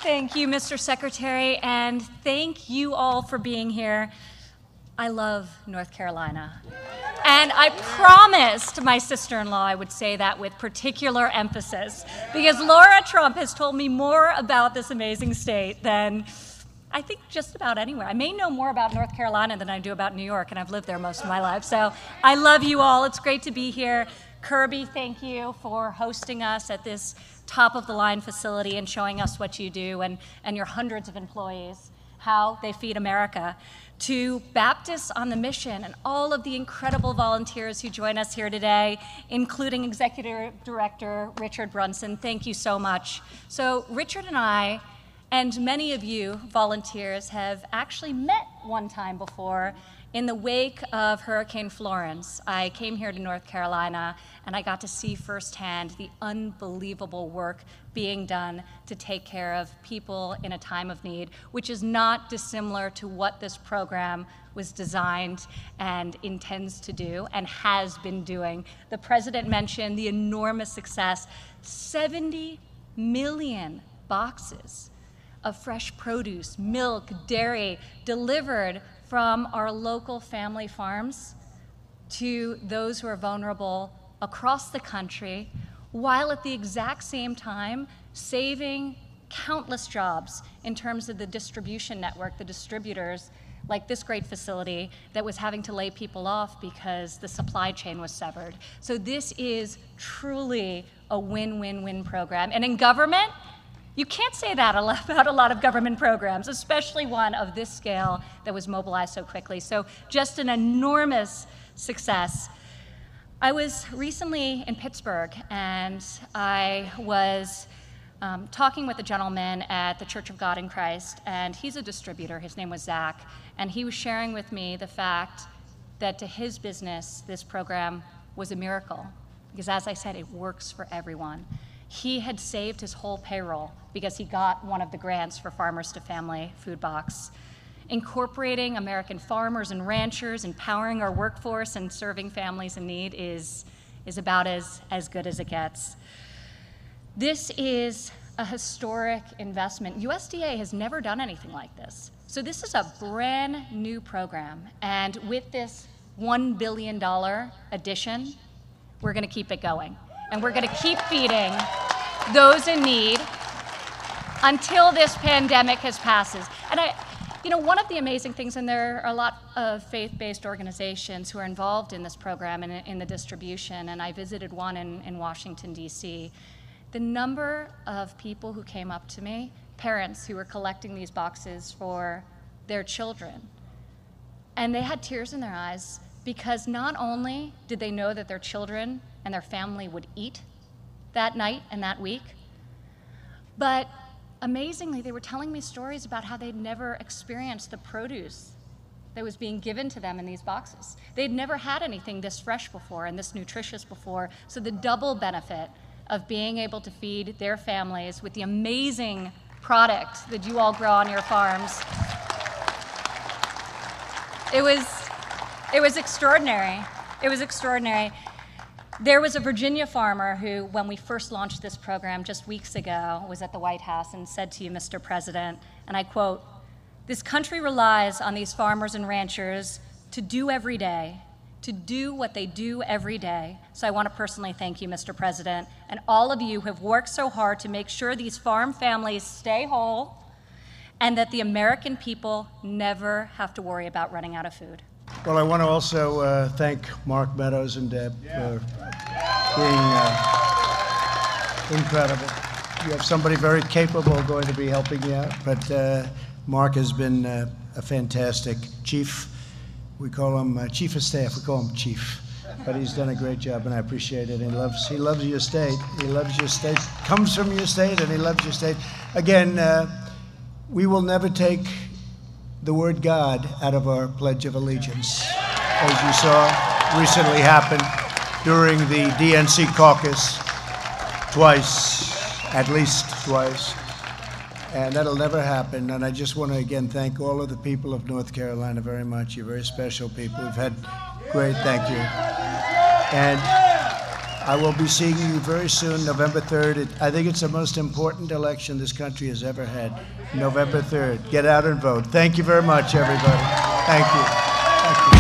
Thank you, Mr. Secretary, and thank you all for being here. I love North Carolina. And I promised my sister-in-law I would say that with particular emphasis, because Laura Trump has told me more about this amazing state than I think just about anywhere. I may know more about North Carolina than I do about New York, and I've lived there most of my life. So I love you all. It's great to be here. Kirby, thank you for hosting us at this top-of-the-line facility and showing us what you do and your hundreds of employees, how they feed America. To Baptists on the Mission and all of the incredible volunteers who join us here today, including Executive Director Richard Brunson, thank you so much. So Richard and I, and many of you volunteers, have actually met one time before in the wake of Hurricane Florence. I came here to North Carolina and I got to see firsthand the unbelievable work being done to take care of people in a time of need, which is not dissimilar to what this program was designed and intends to do and has been doing. The President mentioned the enormous success, 70 million boxes of fresh produce, milk, dairy delivered from our local family farms to those who are vulnerable across the country, while at the exact same time saving countless jobs in terms of the distribution network, the distributors, like this great facility that was having to lay people off because the supply chain was severed. So this is truly a win-win-win program. And in government, you can't say that about a lot of government programs, especially one of this scale that was mobilized so quickly. So just an enormous success. I was recently in Pittsburgh, and I was talking with a gentleman at the Church of God in Christ, and he's a distributor. His name was Zach, and he was sharing with me the fact that to his business, this program was a miracle, because as I said, it works for everyone. He had saved his whole payroll because he got one of the grants for Farmers to Family Food Box. Incorporating American farmers and ranchers, empowering our workforce, and serving families in need is about as good as it gets. This is a historic investment. USDA has never done anything like this. So this is a brand new program. And with this $1 billion addition, we're going to keep it going. And we're going to keep feeding those in need until this pandemic passes. And one of the amazing things, and there are a lot of faith-based organizations who are involved in this program and in the distribution, and I visited one in Washington, D.C. The number of people who came up to me, parents who were collecting these boxes for their children, and they had tears in their eyes because not only did they know that their children and their family would eat that night and that week, but amazingly, they were telling me stories about how they'd never experienced the produce that was being given to them in these boxes. They'd never had anything this fresh before and this nutritious before, so the double benefit of being able to feed their families with the amazing product that you all grow on your farms. It was extraordinary. It was extraordinary. There was a Virginia farmer who, when we first launched this program just weeks ago, was at the White House and said to you, Mr. President, and I quote, "This country relies on these farmers and ranchers to do what they do every day. So I want to personally thank you, Mr. President, and all of you who have worked so hard to make sure these farm families stay whole and that the American people never have to worry about running out of food." Well, I want to also thank Mark Meadows and Deb for being incredible. You have somebody very capable going to be helping you out, but Mark has been a fantastic chief. We call him chief of staff. We call him chief, but he's done a great job, and I appreciate it. He loves your state. He loves your state. Comes from your state, and he loves your state. Again, we will never take the word God out of our Pledge of Allegiance, as you saw recently happen during the DNC caucus twice, at least twice, and that'll never happen. And I just want to again thank all of the people of North Carolina very much. You're very special people. We've had great, thank you. And I will be seeing you very soon, November 3rd. I think it's the most important election this country has ever had. November 3rd. Get out and vote. Thank you very much, everybody. Thank you. Thank you.